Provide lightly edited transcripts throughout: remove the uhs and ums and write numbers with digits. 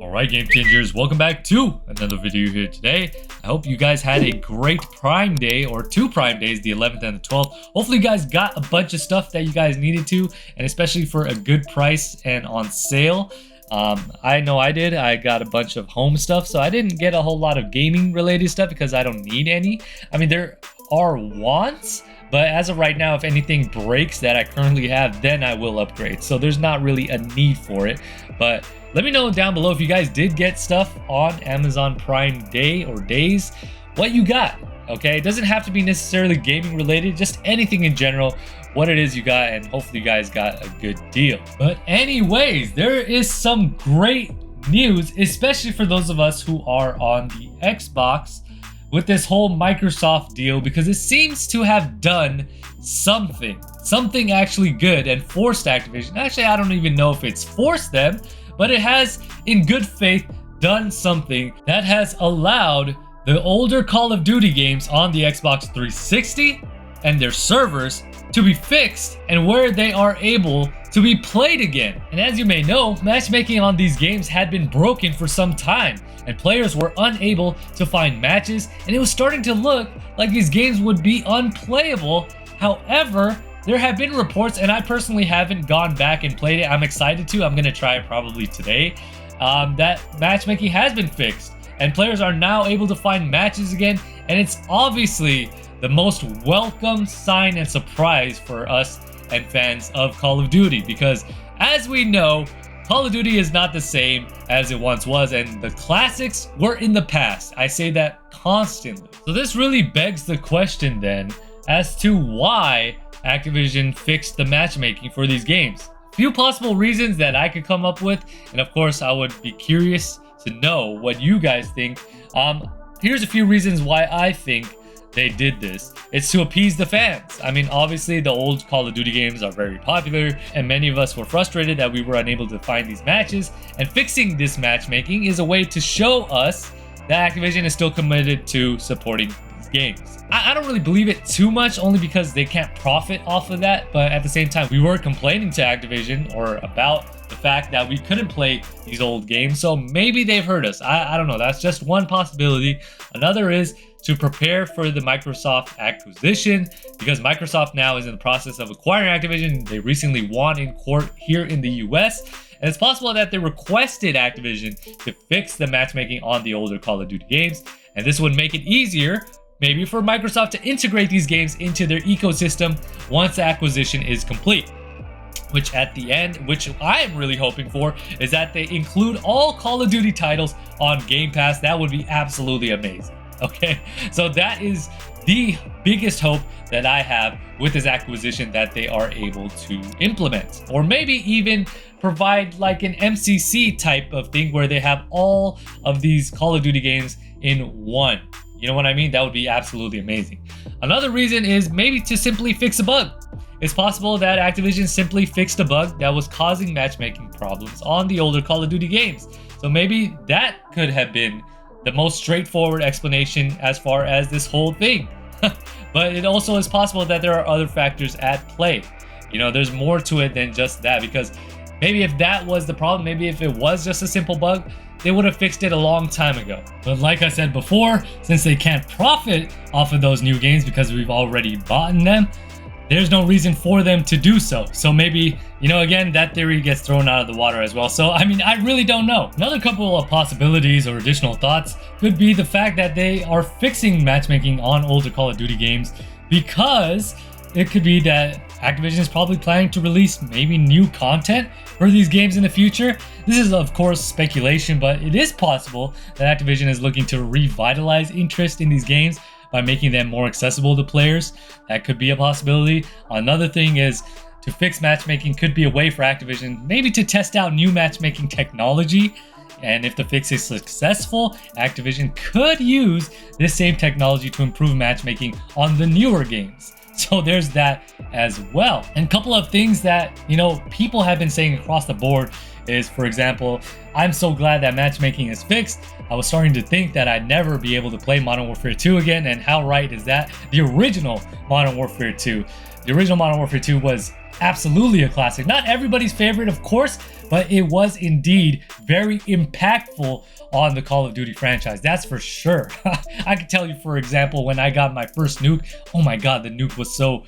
Alright, Game Changers, welcome back to another video here today. I hope you guys had a great Prime Day, or two Prime Days, the 11th and the 12th. Hopefully you guys got a bunch of stuff that you guys needed to, and especially for a good price and on sale. I know I did. I got a bunch of home stuff, so I didn't get a whole lot of gaming related stuff because I don't need any. I mean, there are wants, but as of right now, if anything breaks that I currently have, then I will upgrade. So there's not really a need for it. But let me know down below if you guys did get stuff on Amazon Prime Day or days, what you got. Okay, it doesn't have to be necessarily gaming related, just anything in general, what it is you got, and hopefully you guys got a good deal. But anyways, there is some great news, especially for those of us who are on the Xbox with this whole Microsoft deal, because it seems to have done something actually good and forced Activision. Actually, I don't even know if it's forced them, but it has in good faith done something that has allowed the older Call of Duty games on the Xbox 360 and their servers to be fixed and where they are able to be played again. And as you may know, matchmaking on these games had been broken for some time, and players were unable to find matches, and it was starting to look like these games would be unplayable. However, there have been reports, and I personally haven't gone back and played it. I'm excited to. I'm gonna try it probably today. That matchmaking has been fixed, and players are now able to find matches again, and it's obviously the most welcome sign and surprise for us and fans of Call of Duty, because as we know, Call of Duty is not the same as it once was, and the classics were in the past. I say that constantly. So this really begs the question then as to why Activision fixed the matchmaking for these games. Few possible reasons that I could come up with, and of course I would be curious to know what you guys think. Here's a few reasons why I think they did this. It's to appease the fans. I mean, obviously the old Call of Duty games are very popular, and many of us were frustrated that we were unable to find these matches, and fixing this matchmaking is a way to show us that Activision is still committed to supporting these games. I don't really believe it too much, only because they can't profit off of that, but at the same time, we were complaining to Activision or about the fact that we couldn't play these old games, so maybe they've heard us. I don't know, that's just one possibility. Another is to prepare for the Microsoft acquisition, because Microsoft now is in the process of acquiring Activision. They recently won in court here in the US, and it's possible that they requested Activision to fix the matchmaking on the older Call of Duty games, and this would make it easier maybe for Microsoft to integrate these games into their ecosystem once the acquisition is complete. Which at the end, which I am really hoping for, is that they include all Call of Duty titles on Game Pass. That would be absolutely amazing. Okay, so that is the biggest hope that I have with this acquisition that they are able to implement, or maybe even provide like an MCC type of thing where they have all of these Call of Duty games in one. You know what I mean? That would be absolutely amazing. Another reason is maybe to simply fix a bug. It's possible that Activision simply fixed a bug that was causing matchmaking problems on the older Call of Duty games. So maybe that could have been the most straightforward explanation as far as this whole thing. But it also is possible that there are other factors at play. You know, there's more to it than just that, because maybe if that was the problem, maybe if it was just a simple bug, they would have fixed it a long time ago. But like I said before, since they can't profit off of those new games because we've already bought them, there's no reason for them to do so. So maybe, you know, again, that theory gets thrown out of the water as well. So, I mean, I really don't know. Another couple of possibilities or additional thoughts could be the fact that they are fixing matchmaking on older Call of Duty games, because it could be that Activision is probably planning to release maybe new content for these games in the future. This is of course speculation, but it is possible that Activision is looking to revitalize interest in these games by making them more accessible to players. That could be a possibility. Another thing is to fix matchmaking could be a way for Activision maybe to test out new matchmaking technology. And if the fix is successful, Activision could use this same technology to improve matchmaking on the newer games. So there's that as well. And a couple of things that, you know, people have been saying across the board is, for example, I'm so glad that matchmaking is fixed. I was starting to think that I'd never be able to play Modern Warfare 2 again, and how right is that? The original Modern Warfare 2. The original Modern Warfare 2 was absolutely a classic. Not everybody's favorite, of course, but it was indeed very impactful on the Call of Duty franchise. That's for sure. I can tell you, for example, when I got my first nuke, oh my god, the nuke was so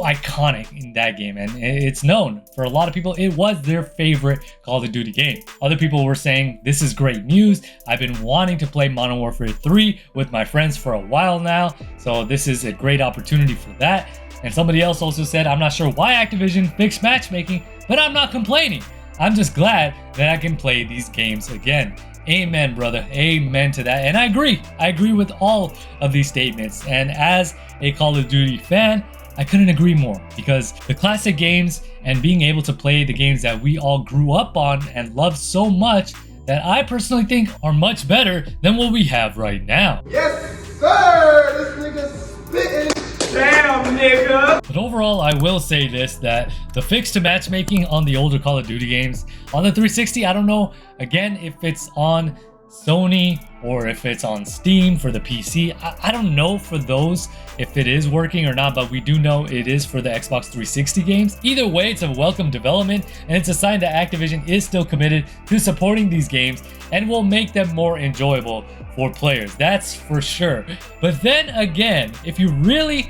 iconic in that game, and it's known for a lot of people. It was their favorite Call of Duty game. Other people were saying, this is great news. I've been wanting to play Modern Warfare 3 with my friends for a while now, so this is a great opportunity for that. And somebody else also said, I'm not sure why Activision fixed matchmaking, but I'm not complaining. I'm just glad that I can play these games again. Amen, brother. Amen to that. And I agree with all of these statements. And as a Call of Duty fan, I couldn't agree more, because the classic games and being able to play the games that we all grew up on and love so much, that I personally think are much better than what we have right now. Yes, sir! This nigga's spitting. Damn, nigga! But overall, I will say this, that the fix to matchmaking on the older Call of Duty games, on the 360, I don't know, again, if it's on Sony or if it's on Steam for the PC. I don't know for those if it is working or not, but we do know it is for the Xbox 360 games. Either way, it's a welcome development, and it's a sign that Activision is still committed to supporting these games and will make them more enjoyable for players. That's for sure. But then again, if you really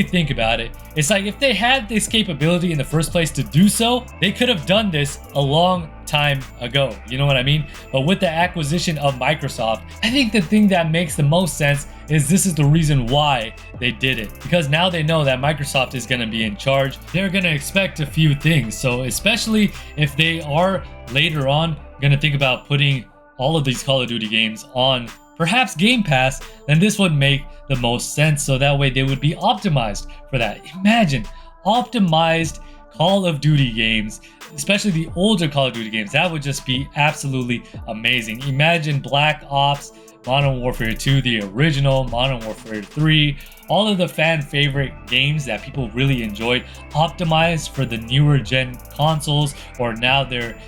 think about it, it's like if they had this capability in the first place to do so, they could have done this a long time ago. You know what I mean? But with the acquisition of Microsoft, I think the thing that makes the most sense is this is the reason why they did it. Because now they know that Microsoft is going to be in charge. They're going to expect a few things. So especially if they are later on going to think about putting all of these Call of Duty games on perhaps Game Pass, then this would make the most sense. So that way they would be optimized for that. Imagine optimized Call of Duty games, especially the older Call of Duty games. That would just be absolutely amazing. Imagine Black Ops, Modern Warfare 2, the original, Modern Warfare 3, all of the fan favorite games that people really enjoyed, optimized for the newer gen consoles, or now they're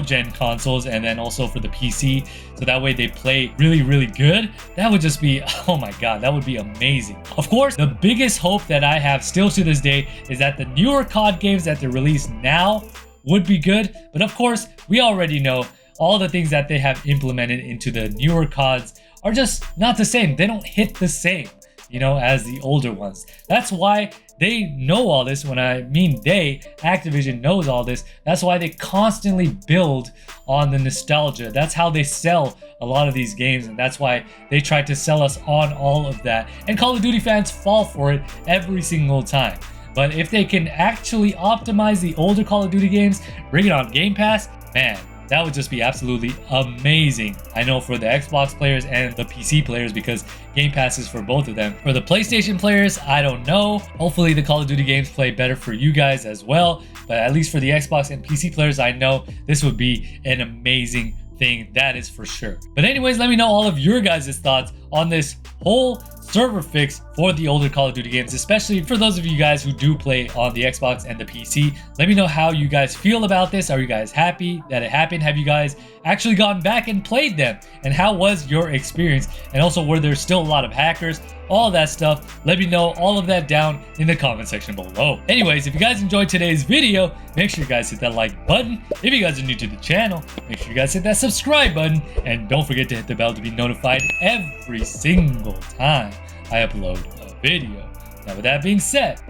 gen consoles, and then also for the PC, so that way they play really good. That would just be, oh my god, that would be amazing. Of course, the biggest hope that I have still to this day is that the newer COD games that they're released now would be good, but of course we already know all the things that they have implemented into the newer CODs are just not the same. They don't hit the same, you know, as the older ones. That's why they know all this. When I mean Activision knows all this. That's why they constantly build on the nostalgia. That's how they sell a lot of these games, and that's why they try to sell us on all of that. And Call of Duty fans fall for it every single time. But if they can actually optimize the older Call of Duty games, bring it on Game Pass, man, that would just be absolutely amazing. I know for the Xbox players and the PC players, because Game Pass is for both of them. For the PlayStation players, I don't know. Hopefully the Call of Duty games play better for you guys as well. But at least for the Xbox and PC players, I know this would be an amazing thing. That is for sure. But anyways, let me know all of your guys' thoughts on this whole server fix for the older Call of Duty games, especially for those of you guys who do play on the Xbox and the PC. Let me know how you guys feel about this. Are you guys happy that it happened? Have you guys actually gone back and played them? And how was your experience? And also, were there still a lot of hackers? All that stuff. Let me know all of that down in the comment section below. Anyways, if you guys enjoyed today's video, make sure you guys hit that like button. If you guys are new to the channel, make sure you guys hit that subscribe button. And don't forget to hit the bell to be notified every single time I upload a video. Now with that being said,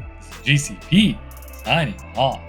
this is GCP signing off.